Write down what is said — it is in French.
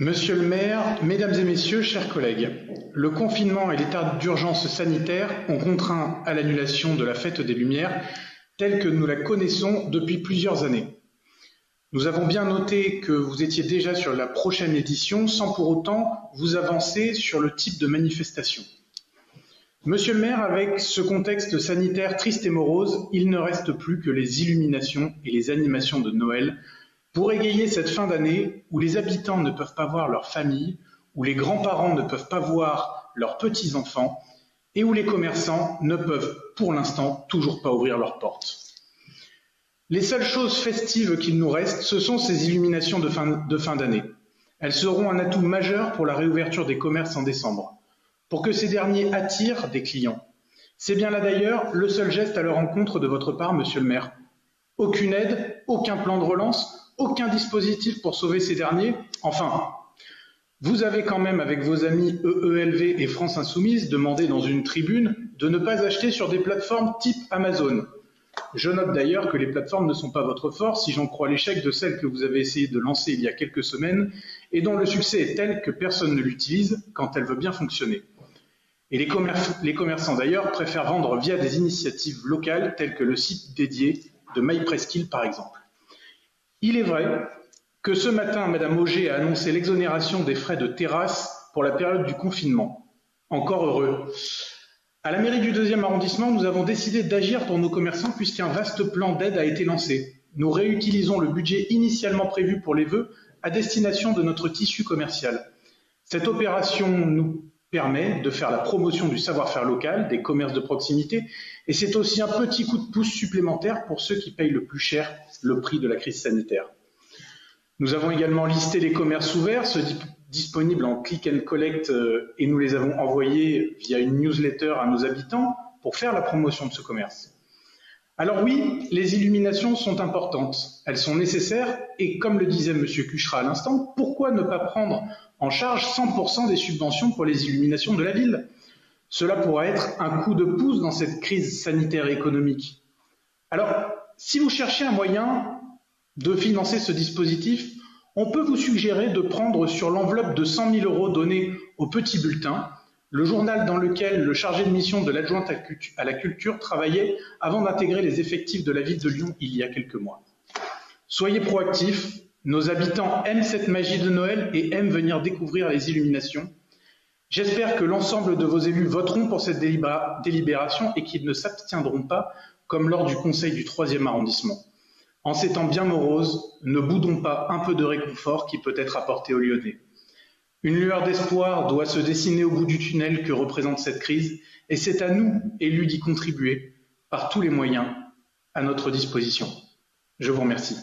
Monsieur le maire, mesdames et messieurs, chers collègues, le confinement et l'état d'urgence sanitaire ont contraint à l'annulation de la Fête des Lumières telle que nous la connaissons depuis plusieurs années. Nous avons bien noté que vous étiez déjà sur la prochaine édition sans pour autant vous avancer sur le type de manifestation. Monsieur le maire, avec ce contexte sanitaire triste et morose, il ne reste plus que les illuminations et les animations de Noël pour égayer cette fin d'année où les habitants ne peuvent pas voir leur famille, où les grands-parents ne peuvent pas voir leurs petits-enfants et où les commerçants ne peuvent pour l'instant toujours pas ouvrir leurs portes. Les seules choses festives qu'il nous reste, ce sont ces illuminations de fin d'année. Elles seront un atout majeur pour la réouverture des commerces en décembre, pour que ces derniers attirent des clients. C'est bien là d'ailleurs le seul geste à leur encontre de votre part, monsieur le maire. Aucune aide, aucun plan de relance, aucun dispositif pour sauver ces derniers. Enfin, vous avez quand même avec vos amis EELV et France Insoumise demandé dans une tribune de ne pas acheter sur des plateformes type Amazon. Je note d'ailleurs que les plateformes ne sont pas votre force si j'en crois l'échec de celle que vous avez essayé de lancer il y a quelques semaines et dont le succès est tel que personne ne l'utilise quand elle veut bien fonctionner. Et les commerçants d'ailleurs préfèrent vendre via des initiatives locales telles que le site dédié de MyPresqu'île par exemple. Il est vrai que ce matin, Madame Auger a annoncé l'exonération des frais de terrasse pour la période du confinement. Encore heureux. À la mairie du 2e arrondissement, nous avons décidé d'agir pour nos commerçants puisqu'un vaste plan d'aide a été lancé. Nous réutilisons le budget initialement prévu pour les vœux à destination de notre tissu commercial. Cette opération nous permet de faire la promotion du savoir-faire local, des commerces de proximité, et c'est aussi un petit coup de pouce supplémentaire pour ceux qui payent le plus cher le prix de la crise sanitaire. Nous avons également listé les commerces ouverts, ceux disponibles en click and collect, et nous les avons envoyés via une newsletter à nos habitants pour faire la promotion de ce commerce. Alors oui, les illuminations sont importantes, elles sont nécessaires, et comme le disait M. Cuchera à l'instant, pourquoi ne pas prendre en charge 100% des subventions pour les illuminations de la ville? Cela pourrait être un coup de pouce dans cette crise sanitaire et économique. Alors, si vous cherchez un moyen de financer ce dispositif, on peut vous suggérer de prendre sur l'enveloppe de 100 000 € donnée au Petit Bulletin, le journal dans lequel le chargé de mission de l'adjointe à la culture travaillait avant d'intégrer les effectifs de la ville de Lyon il y a quelques mois. Soyez proactifs, nos habitants aiment cette magie de Noël et aiment venir découvrir les illuminations. J'espère que l'ensemble de vos élus voteront pour cette délibération et qu'ils ne s'abstiendront pas comme lors du conseil du 3e arrondissement. En ces temps bien moroses, ne boudons pas un peu de réconfort qui peut être apporté aux Lyonnais. Une lueur d'espoir doit se dessiner au bout du tunnel que représente cette crise et c'est à nous, élus, d'y contribuer par tous les moyens à notre disposition. Je vous remercie.